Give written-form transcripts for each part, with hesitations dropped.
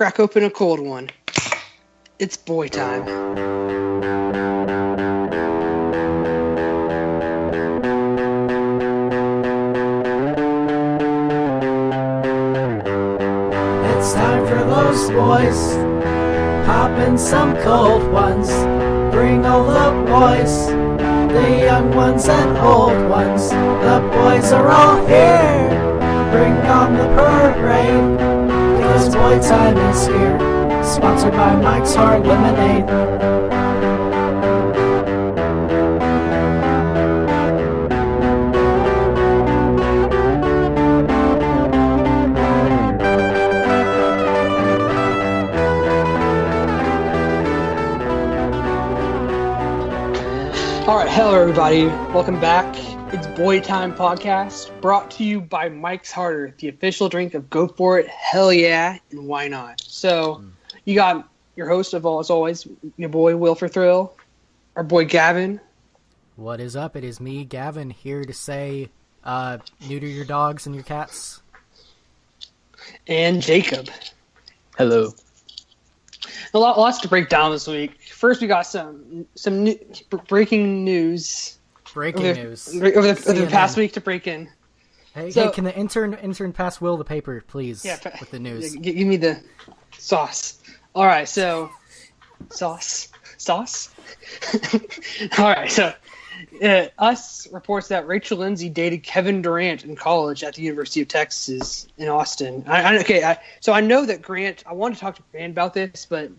crack open a cold one. It's boy time. It's time for those boys, popping some cold ones. Bring all the boys, the young ones and old ones. The boys are all here, bring on the parade, because boy time is here. Sponsored by Mike's Hard Lemonade. All right, hello everybody. Welcome back. It's Boy Time Podcast, brought to you by Mike's Harder, the official drink of Go For It, Hell Yeah, and Why Not. So, you got your host of all, as always, your boy Will for Thrill, our boy Gavin. What is up? It is me, Gavin, here to say neuter your dogs and your cats. And Jacob. Hello. Lots to break down this week. First, we got some breaking news. Over the past week to break in. Hey, can the intern pass Will the paper, please? Yeah, with the news. Give me the sauce. All right, so sauce. All right, so Us reports that Rachel Lindsay dated Kevin Durant in college at the University of Texas in Austin. So I know that Grant. I wanted to talk to Grant about this, but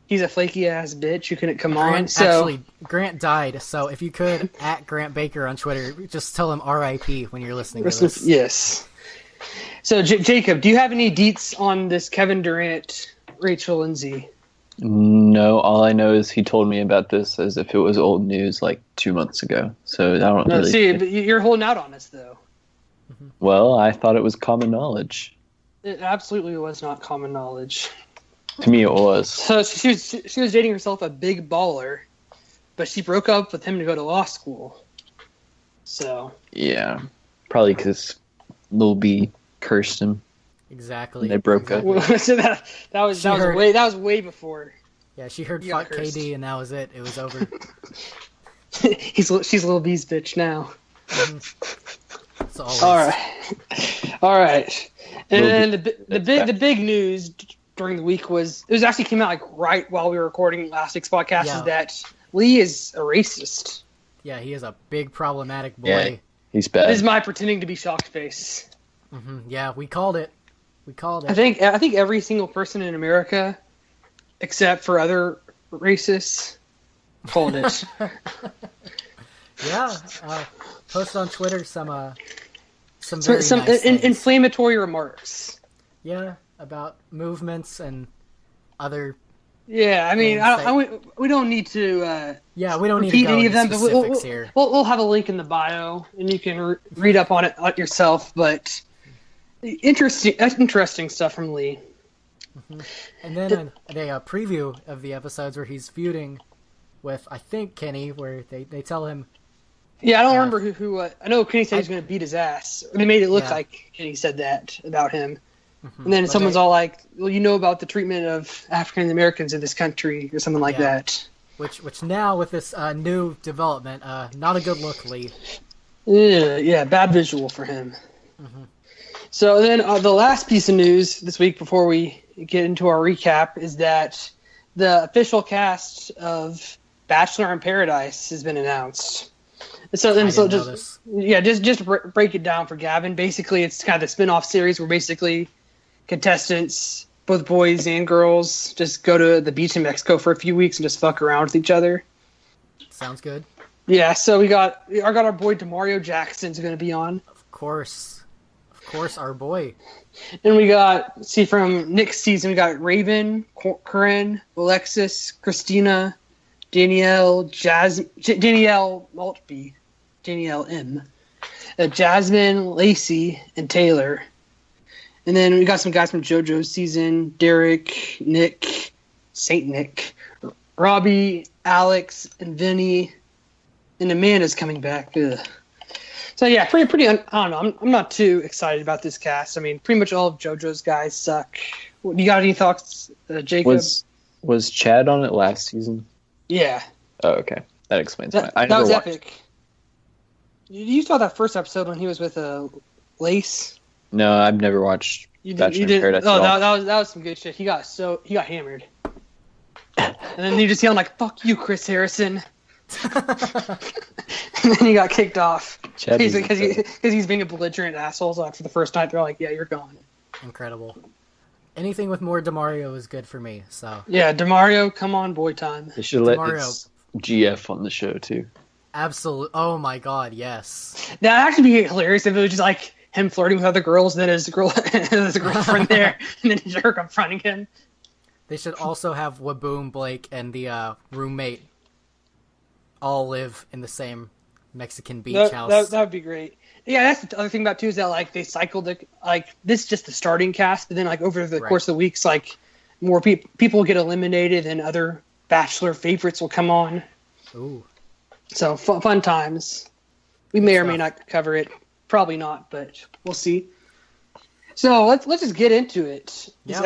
he's a flaky ass bitch who couldn't come on. So Grant died. So if you could at Grant Baker on Twitter, just tell him R.I.P. when you're listening to this. Yes. So Jacob, do you have any deets on this Kevin Durant, Rachel Lindsay? No, all I know is he told me about this as if it was old news like 2 months ago. So I don't really. See, but you're holding out on us though. Well, I thought it was common knowledge. It absolutely was not common knowledge. To me, it was. So she was dating herself a big baller, but she broke up with him to go to law school. So yeah, probably because Lil B cursed him. Exactly. They broke up. So that was way before. Yeah, she heard fuck cursed. KD and that was it. It was over. She's Lil B's bitch now. All right. And then the big news during the week it actually came out like right while we were recording last week's podcast is that Lee is a racist. Yeah, he is a big problematic boy. Yeah, he's bad. This is my pretending to be shocked face. Mm-hmm. Yeah, we called it. I think every single person in America, except for other racists, called it. Yeah, post on Twitter some very nice inflammatory remarks. Yeah, about movements and other. Yeah, I mean, we don't need to. We don't need to go any into of them. specifics here. We'll have a link in the bio, and you can read up on it yourself. But interesting stuff from Lee. Mm-hmm. And then a preview of the episodes where he's feuding with, I think, Kenny, where they tell him. Yeah, I don't remember who. I know Kenny said he's going to beat his ass. They made it look like Kenny said that about him. Mm-hmm. And then someone's all like, "Well, you know about the treatment of African Americans in this country," or something like that. Which now with this new development, not a good look, Lee. Yeah, bad visual for him. Mm-hmm. So then the last piece of news this week before we get into our recap is that the official cast of Bachelor in Paradise has been announced. So just break it down for Gavin. Basically, it's kind of the spin-off series where basically contestants, both boys and girls, just go to the beach in Mexico for a few weeks and just fuck around with each other. Sounds good. Yeah, so we got our boy Demario Jackson's going to be on. Of course, our boy. And we got, from Nick's season, we got Raven, Corinne, Alexis, Christina, Danielle Maltby, Danielle M, Jasmine, Lacey, and Taylor. And then we got some guys from JoJo's season: Derek, Nick, Saint Nick, Robbie, Alex, and Vinny. And Amanda's coming back. Ugh. So yeah, pretty. I don't know. I'm not too excited about this cast. I mean, pretty much all of JoJo's guys suck. You got any thoughts, Jacob? Was Chad on it last season? Yeah. Oh, okay. That explains why. That was epic. You saw that first episode when he was with Lace? No, I've never watched Bachelor in Paradise. Oh, that was some good shit. He got hammered. And then he just yelled like, "Fuck you, Chris Harrison." And then he got kicked off. Because he's being a belligerent asshole. So after the first night, they're like, "Yeah, you're gone." Incredible. Anything with more DeMario is good for me. So yeah, DeMario, come on, boy time. They should let GF on the show too. Absolutely. Oh my god, yes. That'd actually be hilarious if it was just like him flirting with other girls, and then his girlfriend there, and then her confronting him. They should also have Whaboom, Blake, and the roommate all live in the same Mexican beach house. That would be great. Yeah, that's the other thing about it too, is that like they cycled this is just the starting cast, but then like over the course of the weeks, like more people get eliminated, and other Bachelor favorites will come on. Ooh. So fun times. We may or may not cover it. Probably not, but we'll see. So let's just get into it. This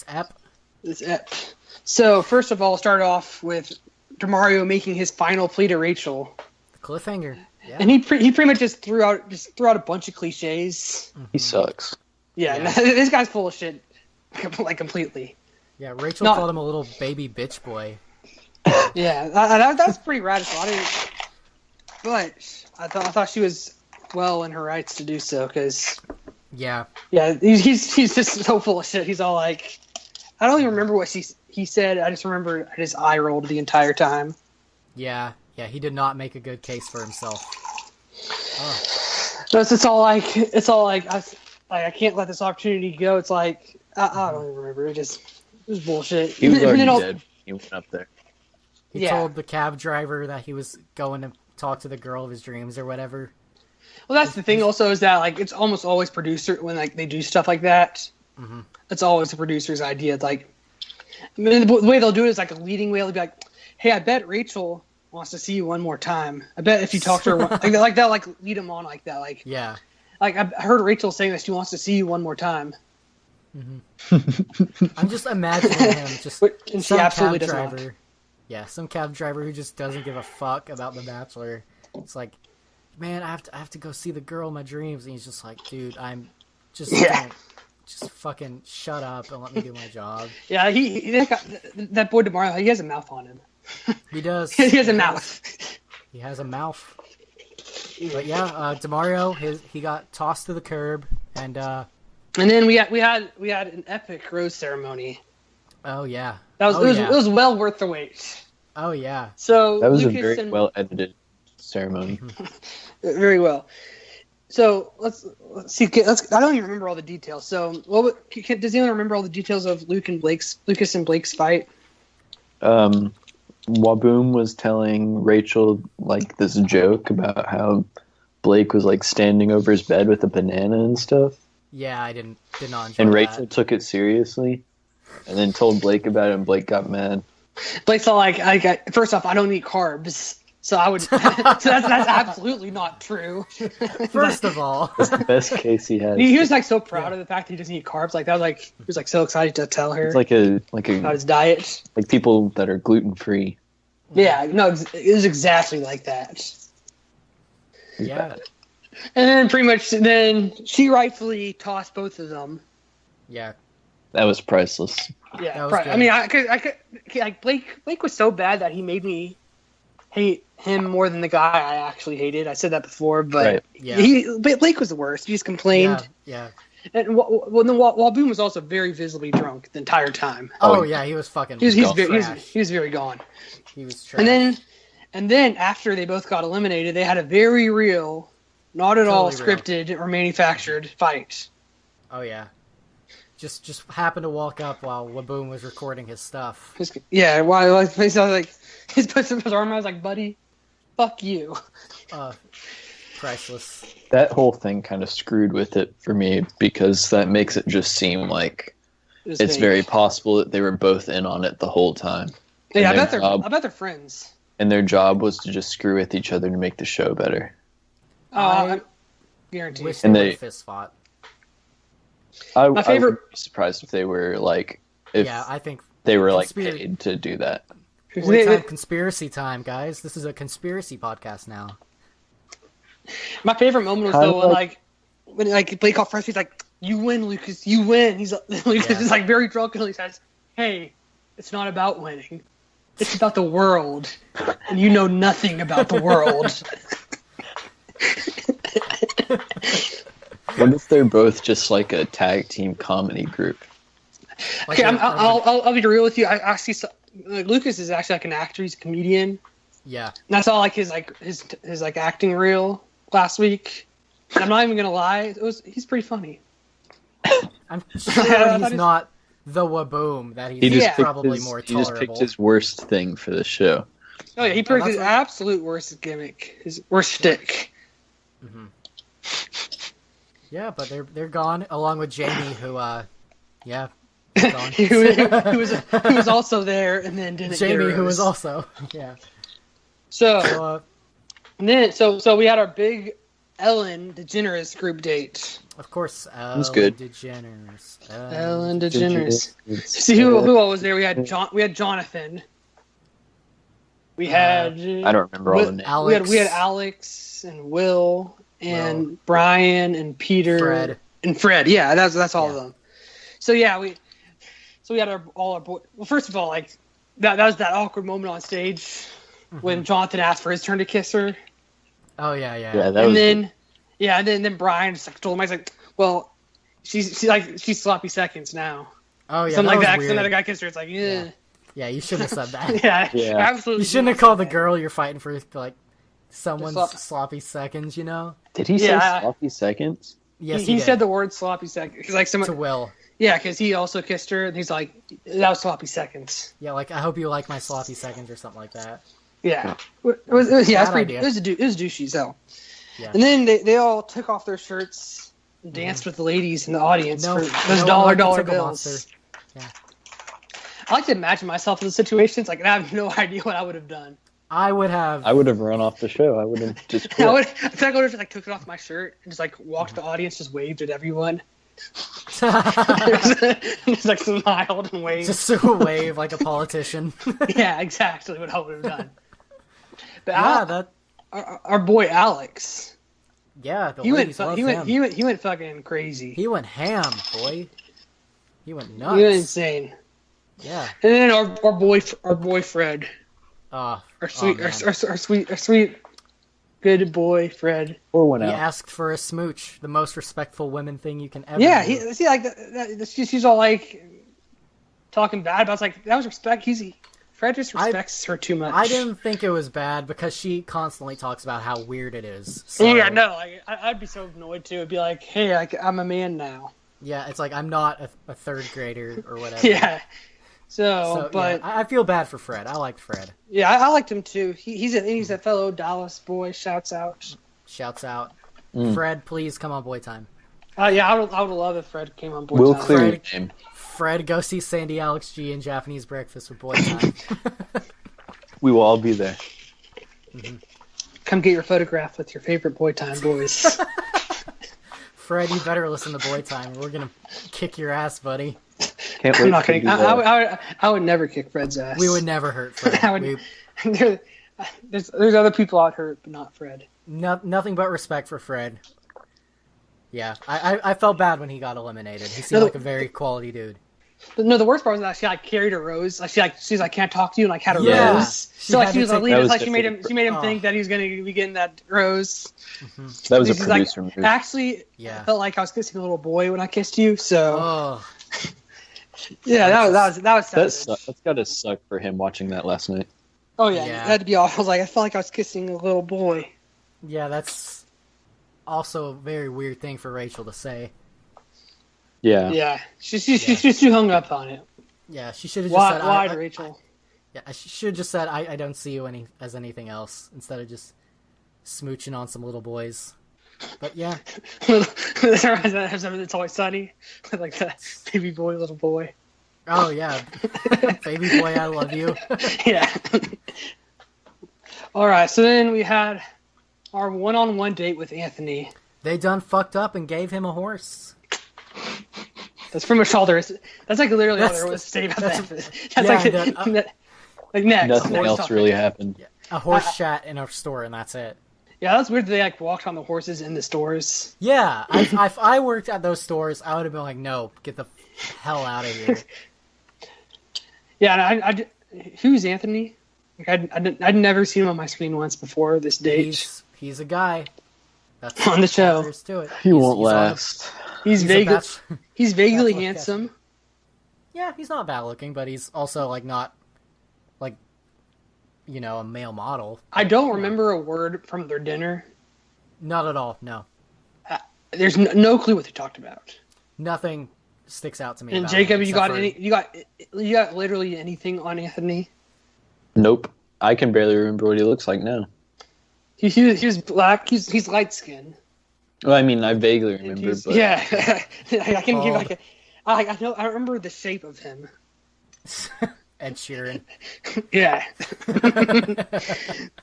ep. So first of all, start off with DeMario making his final plea to Rachel. The cliffhanger. Yeah. And he pretty much just threw out a bunch of cliches. Mm-hmm. He sucks. Yeah. This guy's full of shit, like completely. Yeah, Rachel called him a little baby bitch boy. Yeah, that's pretty radical. But I thought she was well in her rights to do so, because he's just so full of shit. He's all like, I don't even remember what he said. I just remember his eye rolled the entire time. Yeah, he did not make a good case for himself. So it's all like I can't let this opportunity go. It's like I don't even remember. It was bullshit. He was already dead. He went up there. He told the cab driver that he was going to talk to the girl of his dreams or whatever. Well, that's the thing also, is that like it's almost always producer when like they do stuff like that. Mm-hmm. It's always the producer's idea. It's like, I mean, the way they'll do it is like a leading way. They'll be like, "Hey, I bet Rachel wants to see you one more time. I bet if you talk to her, like that, like lead him on like that. Like, yeah, like I heard Rachel saying that she wants to see you one more time." Mm-hmm. I'm just imagining him just and she absolutely does not. Yeah, some cab driver who just doesn't give a fuck about The Bachelor. It's like, man, I have to go see the girl of my dreams, and he's just like, dude, I'm just just fucking shut up and let me do my job. Yeah, that boy DeMario, he has a mouth on him. He does. He has a mouth. He has a mouth. But yeah, DeMario, he got tossed to the curb, and then we had an epic rose ceremony. Oh yeah, it was well worth the wait. Oh yeah. So that was a very well edited ceremony. Very well. So let's see. I don't even remember all the details. So does anyone remember all the details of Lucas and Blake's fight? Whaboom was telling Rachel like this joke about how Blake was like standing over his bed with a banana and stuff. Yeah, I did not enjoy And Rachel took it seriously, and then told Blake about it, and Blake got mad. Blake's all like, first off, I don't eat carbs, so I would. So that's absolutely not true. First of all, that's the best case he had. He was like so proud of the fact that he doesn't eat carbs. Like that was like he was like so excited to tell her. It's like a about his diet. Like people that are gluten free. Yeah, no, it was exactly like that. Yeah. And then pretty much, she rightfully tossed both of them. Yeah. That was priceless. Yeah, I mean, I could Blake was so bad that he made me hate him more than the guy I actually hated. I said that before, but Blake was the worst. He just complained. Yeah. And Whaboom was also very visibly drunk the entire time. Oh yeah, he was fucking. He was very gone. He was trash. And then after they both got eliminated, they had a very real, not at all scripted or manufactured fight. Oh yeah. Just happened to walk up while Whaboom was recording his stuff. While he's like, he's put his arm out. I was like, buddy, fuck you. Priceless. That whole thing kind of screwed with it for me, because that makes it just seem like it's very possible that they were both in on it the whole time. Yeah, I bet they're friends. And their job was to just screw with each other to make the show better. I guarantee. Wish they fist fought. My favorite. I would be surprised if they were like. I think they were like paid to do that. Boy time, conspiracy time, guys. This is a conspiracy podcast now. My favorite moment was though when Blake called first. He's like, "You win, Lucas. You win." He's Lucas is like very drunkenly says, "Hey, it's not about winning. It's about the world, and you know nothing about the world." What if they're both just like a tag team comedy group? Okay, I'll be real with you. I see Lucas is actually like an actor. He's a comedian. Yeah, and I saw like his acting reel last week. And I'm not even gonna lie, he's pretty funny. I'm sure he's not the Whaboom that he's probably more tolerable. He just picked his worst thing for the show. Oh yeah, he picked his absolute worst gimmick, his worst shtick. Mm-hmm. Yeah, but they're gone along with Jamie, who gone. who was also there and then didn't. Jamie, who was also So we had our big Ellen DeGeneres group date. Of course, Ellen DeGeneres. Ellen DeGeneres. See who all was there? We had Jonathan. We had I don't remember all the names. Alex. We had Alex and Will and Brian and Peter and Fred. Yeah, that's all of them. So yeah, we had all our boys. Well, first of all, like that was that awkward moment on stage when Jonathan asked for his turn to kiss her. Oh yeah. And then Brian just like told him, I was like, well, she's sloppy seconds now. Oh yeah, something like that. Weird. Another guy kissed her. It's like, yeah, you shouldn't have said that. yeah, absolutely. You shouldn't have called the girl you're fighting for like someone's sloppy seconds. You know? Did he say sloppy seconds? Yes, he said the word sloppy seconds because like someone to Will. Yeah, because he also kissed her, and he's like, that was sloppy seconds. Yeah, like, I hope you like my sloppy seconds or something like that. Yeah. It was douchey as hell. Yeah. And then they all took off their shirts and danced with the ladies in the audience for those dollar bills. Yeah. I like to imagine myself in the situations. Like, I have no idea what I would have done. I would have run off the show. I would have just quit. I think I would have just took it off my shirt and just walked the audience, just waved at everyone. Just smiled and waved. Just a wave like a politician. Yeah, exactly what I would have done. But our boy Alex. Yeah, he went fucking crazy. He went ham, boy. He went nuts. He went insane. Yeah. And then our boy Fred. Our sweet good boy Fred. He asked for a smooch, the most respectful women thing you can ever do. She's all like talking bad about. It's like, that was respect. Fred just respects her too much. I didn't think it was bad because she constantly talks about how weird it is. So, yeah, no, I'd be so annoyed too. It'd be like, hey, I'm a man now. Yeah, it's like I'm not a third grader or whatever. Yeah. So but yeah, I feel bad for Fred. I liked Fred. Yeah, I liked him too. He's a fellow Dallas boy. Shouts out. Fred, please come on Boy Time. Yeah, I would love if Fred came on Boy Time. We'll clear your name. Fred, go see Sandy Alex G and Japanese Breakfast with Boy Time. We will all be there. Mm-hmm. Come get your photograph with your favorite Boy Time boys. Fred, you better listen to Boy Time. We're gonna kick your ass, buddy. I'm not kidding. I would never kick Fred's ass. We would never hurt Fred. There's other people I'd hurt, but not Fred. Nothing but respect for Fred. Yeah, I felt bad when he got eliminated. He seemed like a very quality dude. But no, the worst part was that she carried a rose. She's like, can't talk to you, and had a rose. So she was leaving. She made him think that he was gonna be getting that rose. Mm-hmm. That was a producer move. Actually, I felt like I was kissing a little boy when I kissed you. So. Yeah, that was savage. That's gotta suck for him watching that last night. Oh yeah, it had to be awful. I felt like I was kissing a little boy. Yeah, that's also a very weird thing for Rachel to say. Yeah. Yeah, she's too hung up on it. Yeah, she should have just said. Why, Rachel? She should have just said, "I don't see you as anything else," instead of just smooching on some little boys. But yeah, it's Always Sunny, like that baby boy, little boy. Oh yeah, baby boy, I love you. Yeah. All right, so then we had our one-on-one date with Anthony. They done fucked up and gave him a horse. That's pretty much all there is. That's like literally all there was to say about that. That's like next. Nothing else really happened. Yeah. A horse shat in a store, and that's it. Yeah, that's weird. They like walked on the horses in the stores. Yeah, if I worked at those stores, I would have been like, no, get the hell out of here. Yeah, and who's Anthony? Like I'd never seen him on my screen once before this date. He's a guy. That's on the show. To it. He won't last. He's vaguely handsome. Yeah, he's not bad looking, but he's also like not like a male model. I don't remember a word from their dinner. Not at all. No. There's no clue what they talked about. Nothing sticks out to me. And Jacob, you got literally anything on Anthony? Nope. I can barely remember what he looks like now. He was black. He's light skinned. Well, I mean, I vaguely remember. But... Yeah, I can give like I know. I remember the shape of him. Ed Sheeran. Yeah.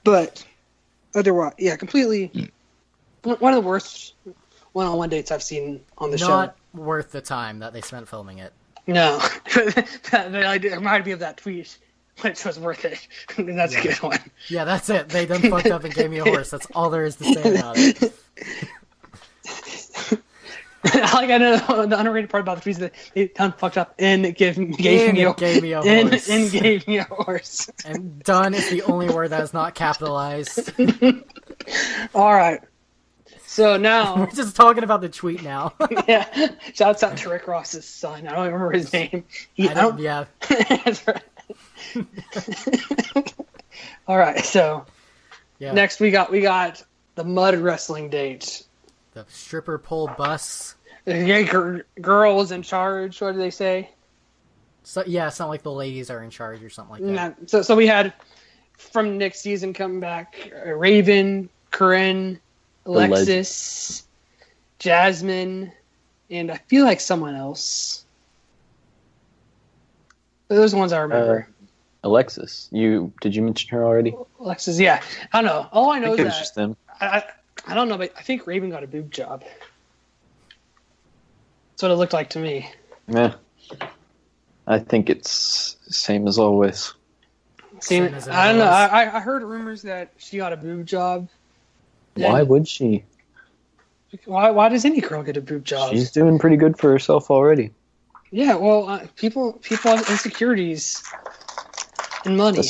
But otherwise, yeah, completely. One of the worst one-on-one dates I've seen on the show. Not worth the time that they spent filming it. No, it reminded me of that tweet, which was worth it. And that's a good one. Yeah, that's it. They done fucked up and gave me a horse. That's all there is to say about it. I know the underrated part about the tweet is that they done fucked up and gave me a horse. And gave me a horse. And done is the only word that is not capitalized. All right. So now we're just talking about the tweet now. Yeah. Shouts out to Rick Ross's son. I don't remember his name. Yeah. That's right. All right. So next we got the mud wrestling date. The stripper pole bus. Yeah, girl was in charge. What did they say? So yeah, it's not like the ladies are in charge or something like that. So we had from next season coming back Raven, Corinne, Alexis, Jasmine, and I feel like someone else. Those are the ones I remember. Alexis, did you mention her already? Alexis, yeah. I don't know. All I know is that just them. I don't know, but I think Raven got a boob job. That's what it looked like to me. Yeah. I think it's same as always. I don't know. I heard rumors that she got a boob job. Why would she? Why does any girl get a boob job? She's doing pretty good for herself already. Yeah, well, people have insecurities and money.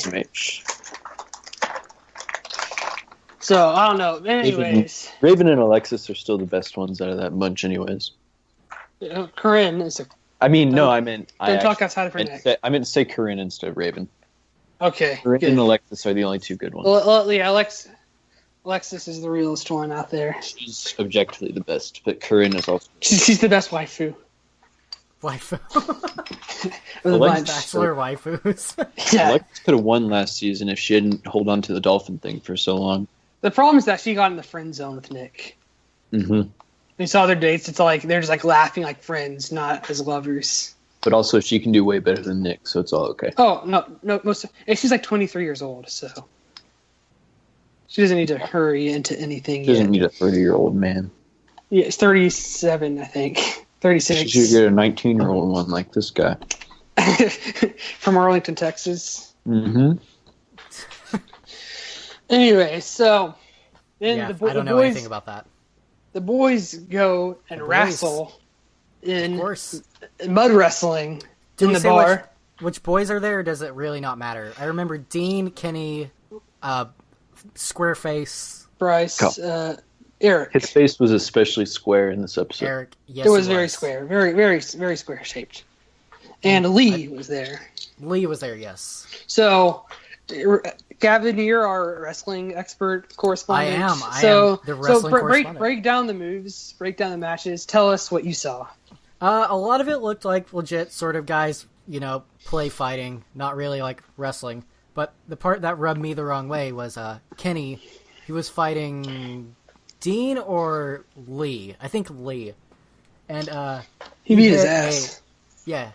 So, I don't know. Anyways. Raven and Alexis are still the best ones out of that bunch anyways. Corinne is a... I mean, no, I meant... Don't talk outside of her neck. I meant to say Corinne instead of Raven. Okay, Corinne and Alexis are the only two good ones. Well, yeah, Alexis is the realest one out there. She's objectively the best, but Corinne is also... She's the best waifu. Bachelor waifus. Yeah. Alexis could have won last season if she didn't hold on to the dolphin thing for so long. The problem is that she got in the friend zone with Nick. Mm-hmm. We saw their dates. It's like they're just like laughing like friends, not as lovers. But also, she can do way better than Nick, so it's all okay. Oh no! She's like 23 years old, so she doesn't need to hurry into anything. She doesn't need a 30-year-old man. Yeah, it's 37, I think. 36. She should get a 19-year-old one like this guy. From Arlington, Texas. Mm-hmm. Anyway, so then I don't know anything about that. The boys go and wrestle in course. Mud wrestling in the bar. Which boys are there, or does it really not matter? I remember Dean, Kenny, Squareface, Bryce, Eric. His face was especially square in this episode. Eric, yes, it was very square, very, very, very square shaped. And Lee was there. Lee was there, yes. So, Gavin, you're our wrestling expert correspondent. I am the wrestling correspondent. Break down the moves, break down the matches. Tell us what you saw. A lot of it looked like legit sort of guys, play fighting, not really like wrestling. But the part that rubbed me the wrong way was Kenny. He was fighting Dean or Lee. I think Lee. And he beat his ass. Yeah,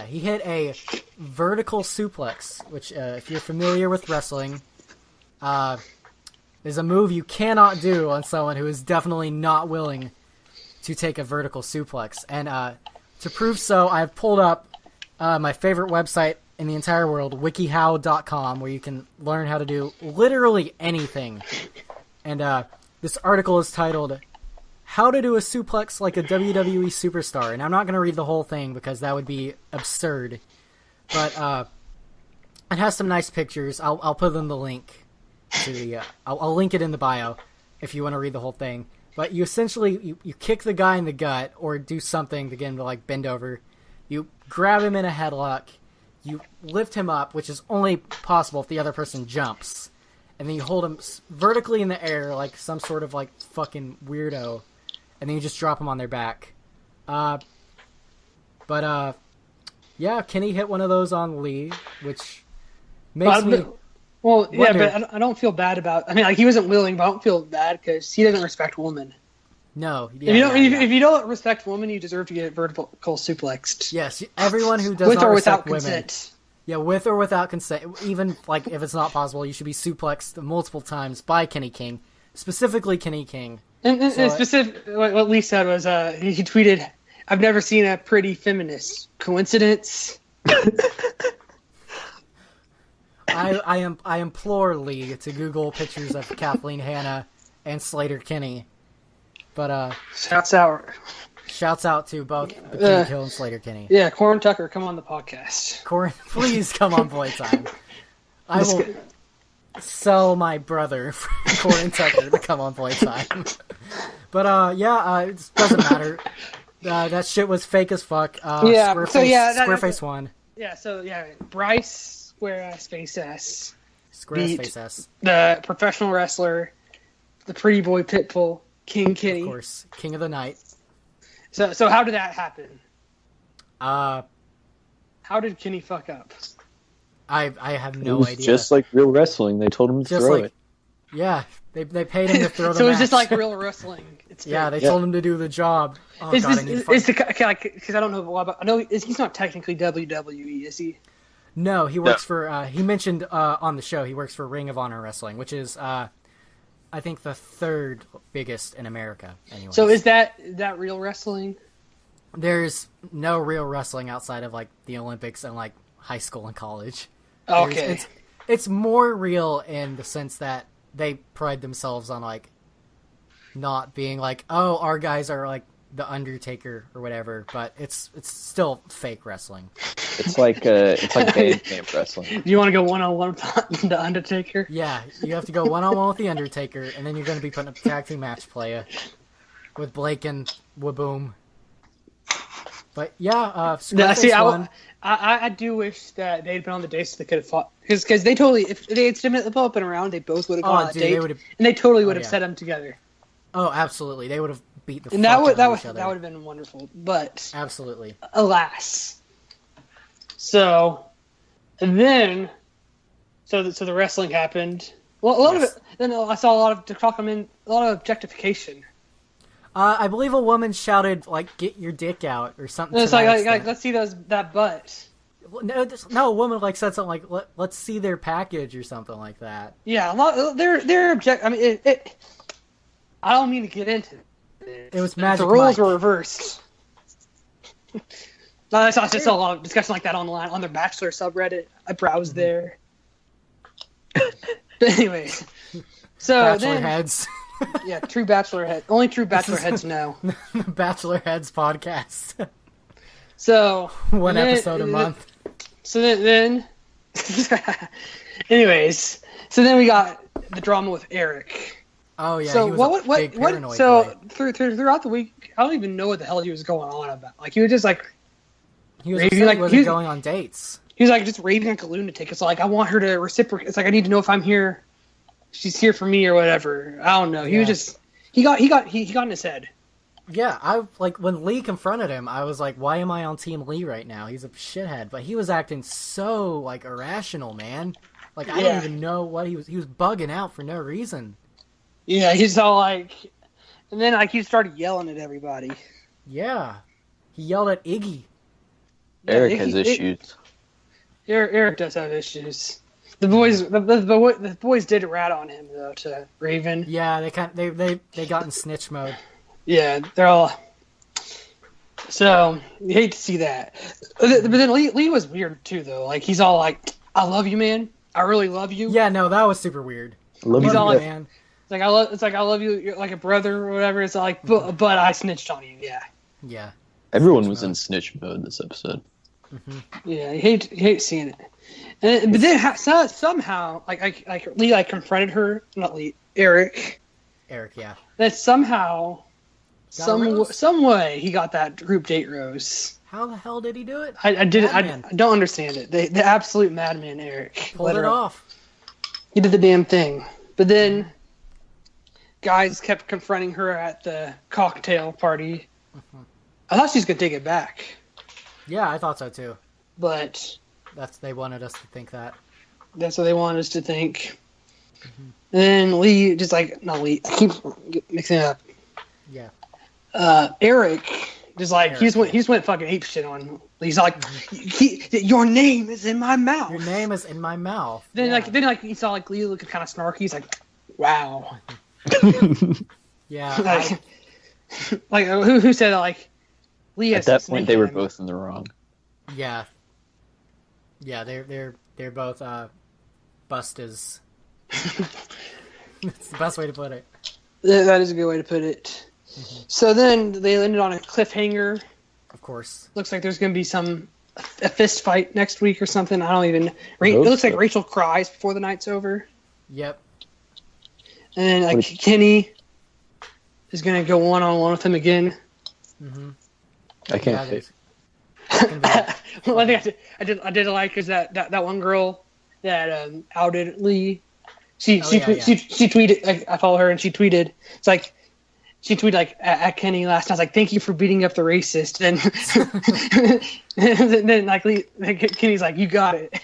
he hit a vertical suplex, which, if you're familiar with wrestling, is a move you cannot do on someone who is definitely not willing to take a vertical suplex. And to prove so, I've pulled up my favorite website in the entire world, wikihow.com, where you can learn how to do literally anything. And this article is titled, How to Do a Suplex Like a WWE Superstar. And I'm not going to read the whole thing because that would be absurd. But it has some nice pictures. I'll put in the link to the... I'll link it in the bio if you want to read the whole thing. But you essentially, you kick the guy in the gut or do something to get him to, like, bend over. You grab him in a headlock. You lift him up, which is only possible if the other person jumps. And then you hold him vertically in the air like some sort of, like, fucking weirdo. And then you just drop him on their back. Yeah, Kenny hit one of those on Lee, which makes me... Well, yeah, but I don't feel bad about... I mean, like, he wasn't willing, but I don't feel bad because he doesn't respect women. No. Yeah, if you don't respect women, you deserve to get vertical suplexed. Yes, everyone who does not respect women... consent. Yeah, with or without consent. Even, like, if it's not possible, you should be suplexed multiple times by Kenny King. Specifically Kenny King. And what Lee said was, he tweeted, "I've never seen a pretty feminist. Coincidence?" I implore Lee to Google pictures of Kathleen Hanna and Slater Kinney. But shouts out to both Bikini Kill and Slater Kinney. Yeah, Corin Tucker, come on the podcast. Corin, please come on Playtime. I will sell my brother for Corin Tucker to come on Playtime. But it doesn't matter. That shit was fake as fuck. Squareface won. Yeah, Bryce Square Face S. Face S. The professional wrestler, the pretty boy Pitbull, King Kenny. Of course, King of the Night. So how did that happen? How did Kenny fuck up? I have no idea. Just like real wrestling, they told him to throw it. Yeah, they paid him to throw the So match. it's just like real wrestling. They told him to do the job. Oh, because I don't know a lot about. I know he's not technically WWE, is he? No, he works for. He mentioned on the show he works for Ring of Honor Wrestling, which is I think the third biggest in America. Anyways. So is that real wrestling? There's no real wrestling outside of like the Olympics and like high school and college. Okay. It's more real in the sense that they pride themselves on like not being like, oh, our guys are like the Undertaker or whatever, but it's still fake wrestling. It's like band camp wrestling. You want to go 1-on-1 with the Undertaker? Yeah, you have to go 1-on-1 with the Undertaker, and then you're going to be putting up a tag team match playa with Blake and Whaboom. But yeah, I do wish that they'd been on the date so they could have fought, because they totally, if they had submitted the ball up and around, they both would have gone on a date, and they totally would have set them together. Oh, absolutely, they would have beat the fuck out of each other. That would have been wonderful, but absolutely, alas. So, and then, so the wrestling happened. Well, a lot of it. Then I saw a lot of objectication. I believe a woman shouted like, "Get your dick out" or something. It's like let's see that butt. No, a woman like said something like, let's see their package or something like that. Yeah, a lot. They're object. I mean, it. I don't mean to get into it. It was Magic The rules Mike. were reversed. No, I just saw a lot of discussion like that online on their Bachelor subreddit. I browsed there. But anyway, so Bachelor heads. Yeah, true Bachelor head. Only true Bachelor heads know. The Bachelor Heads podcast. So one episode a month. So then anyways, so then we got the drama with Eric. Oh yeah. So he was big paranoid. So throughout the week, I don't even know what the hell he was going on about. Like he was just like he was upset he wasn't going on dates. He was like just raving like a lunatic. It's like I want her to reciprocate. It's like I need to know if I'm here. She's here for me or whatever. I don't know. He was just he got in his head. Yeah, I like when Lee confronted him, I was like, why am I on Team Lee right now? He's a shithead. But he was acting so like irrational, man. Like I don't even know what he was bugging out for no reason. Yeah, he's all like, and then like he started yelling at everybody. Yeah. He yelled at Iggy. Eric has issues. Eric does have issues. The boys did rat on him though to Raven. Yeah, they got in snitch mode. Yeah, they're all. So you hate to see that. But then Lee was weird too, though. Like he's all like, "I love you, man. I really love you." Yeah, no, that was super weird. He's all like, man. It's like I love you. You're like a brother or whatever. It's like, but I snitched on you. Yeah. Yeah. Everyone was in snitch mode this episode. Mm-hmm. Yeah, you hate seeing it. But then somehow, like Lee confronted her, not Lee, Eric. Eric, yeah. That somehow, some way he got that group date rose. How the hell did he do it? I don't understand it. The absolute madman Eric pulled it off. He did the damn thing. But then guys kept confronting her at the cocktail party. Mm-hmm. I thought she was gonna take it back. Yeah, I thought so too. But they wanted us to think that. That's what they wanted us to think. Mm-hmm. And then Lee, not Lee. I keep mixing it up. Yeah. Eric, he's went fucking ape shit on. He's like, your name is in my mouth. Your name is in my mouth. Then he saw Lee looking kind of snarky. He's like, wow. Yeah. Who said that? Like, Lee has at that point they were both in the wrong. Yeah. Yeah, they're both bustas. That's the best way to put it. That is a good way to put it. Mm-hmm. So then they ended on a cliffhanger. Of course. Looks like there's going to be a fist fight next week or something. I don't even. It looks like Rachel cries before the night's over. Yep. And then Kenny is going to go one-on-one with him again. Mm-hmm. I can't fit. One thing I did like is that one girl that outed Lee. She tweeted. I follow her and she tweeted. It's like she tweeted at Kenny last night. I was like, "Thank you for beating up the racist." And then Lee, Kenny's like, "You got it."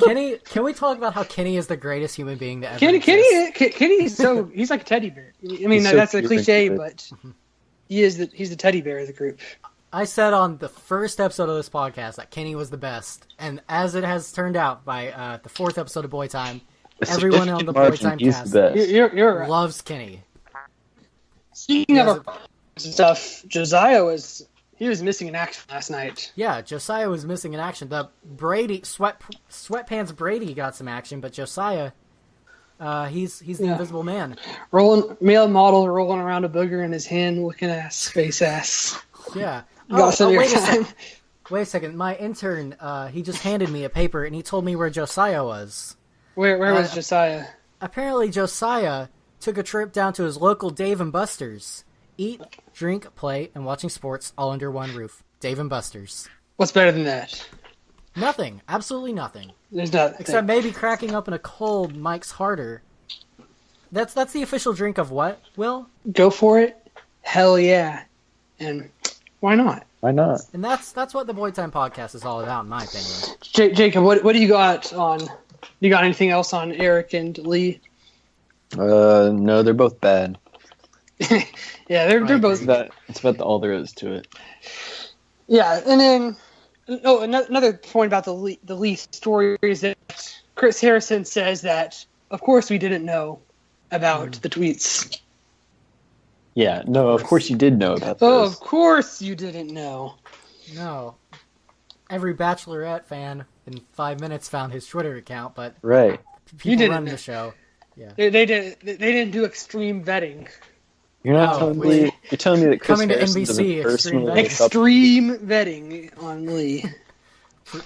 Kenny, can we talk about how Kenny is the greatest human being to ever exist? Kenny's he's like a teddy bear. I mean, that's a cliche, but he's the teddy bear of the group. I said on the first episode of this podcast that Kenny was the best, and as it has turned out by the fourth episode of Boy Time, everyone on the Boy Time cast you're right. loves Kenny. Speaking of stuff, Josiah was missing in action last night. Yeah, Josiah was missing in action. The Sweatpants Brady got some action, but Josiah, he's the invisible man. Male model rolling around a booger in his hand, looking ass, face ass. Yeah. Wait a second. My intern, he just handed me a paper and he told me where Josiah was. Where was Josiah? Apparently Josiah took a trip down to his local Dave & Buster's. Eat, drink, play, and watching sports all under one roof. Dave & Buster's. What's better than that? Nothing. Absolutely nothing. There's nothing. Except maybe cracking open a cold Mike's Harder. That's the official drink of what, Will? Go for it. Hell yeah. And why not? Why not? And that's what the Boy Time podcast is all about, in my opinion. Jacob, what do you got on? You got anything else on Eric and Lee? No, they're both bad. Yeah, they're both. It's about all there is to it. Yeah, and then another point about the Lee story is that Chris Harrison says that, of course, we didn't know about the tweets. Yeah, no, of course you did know about those. Oh, of course you didn't know. No. Every Bachelorette fan in 5 minutes found his Twitter account, but right. People run the show. Yeah. They didn't do extreme vetting. You're not telling me. You're telling me that Chris Harrison NBC, extreme vetting on Lee.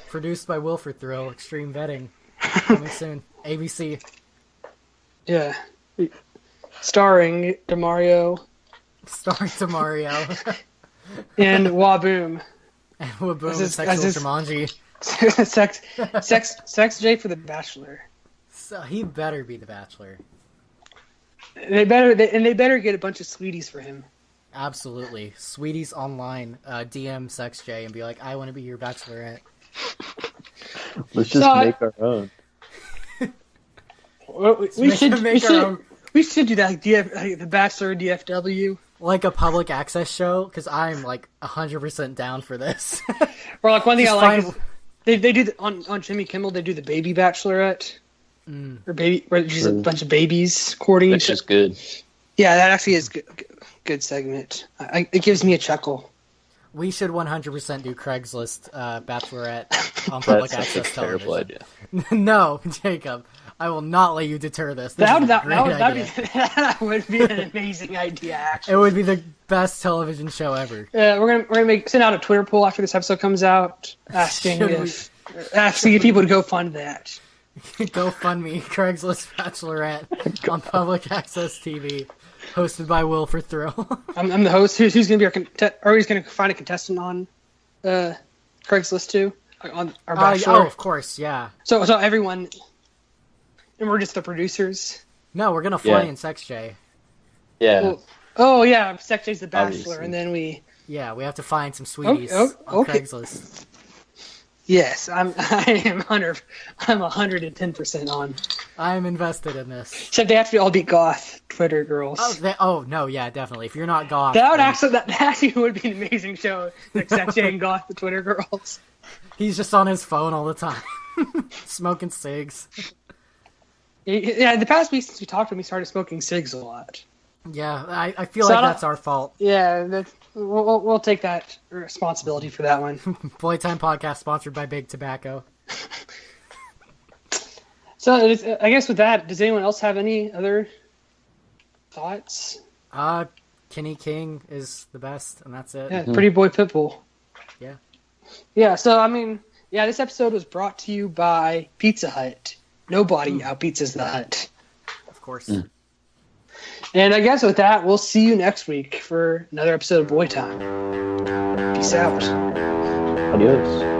Produced by Wilford Thrill. Extreme vetting coming soon. ABC. Yeah. Starring Demario. And Whaboom. And Whaboom and Sexual Jumanji. Sex J for The Bachelor. So he better be The Bachelor. They better get a bunch of sweeties for him. Absolutely. Sweeties online, DM Sex J and be like, I want to be your Bachelorette. Let's just make our own. We should do that, like the Bachelor DFW. Like a public access show, because I'm like 100% down for this. Or like one thing I like is they do on Jimmy Kimmel, they do the baby Bachelorette. Where just a bunch of babies courting each other. That's just good. Yeah, that actually is good segment. It gives me a chuckle. We should 100% do Craigslist Bachelorette on public access television. Terrible idea. No, Jacob, I will not let you deter this. That would be an amazing idea. Actually, it would be the best television show ever. We're gonna send out a Twitter poll after this episode comes out, asking if people to go fund that. Go fund me, Craigslist Bachelorette on public access TV. Hosted by Will for Thrill. I'm the host. Who's going to be are we going to find a contestant on Craigslist too? On our Bachelor? Of course, yeah. So everyone, and we're just the producers? No, we're going to fly in Sex J. Yeah. Well, Sex J's the Bachelor, obviously. And then we... Yeah, we have to find some sweeties on Craigslist. Yes, I'm 110% on. I'm invested in this. Except they have to all be goth Twitter girls. No, yeah, definitely. If you're not goth, that actually would be an amazing show. Like Sex J and goth the Twitter girls. He's just on his phone all the time, smoking cigs. Yeah, the past week since we talked to him, he started smoking cigs a lot. Yeah, I feel like that's our fault. Yeah, we'll take that responsibility for that one. Playtime Podcast sponsored by Big Tobacco. So I guess with that, does anyone else have any other thoughts? Kenny King is the best, and that's it. Yeah, Pretty Boy Pitbull. Yeah. Yeah, so this episode was brought to you by Pizza Hut. Nobody out-pizzas the Hut. Of course. And I guess with that, we'll see you next week for another episode of Boy Time. Peace out. Adios.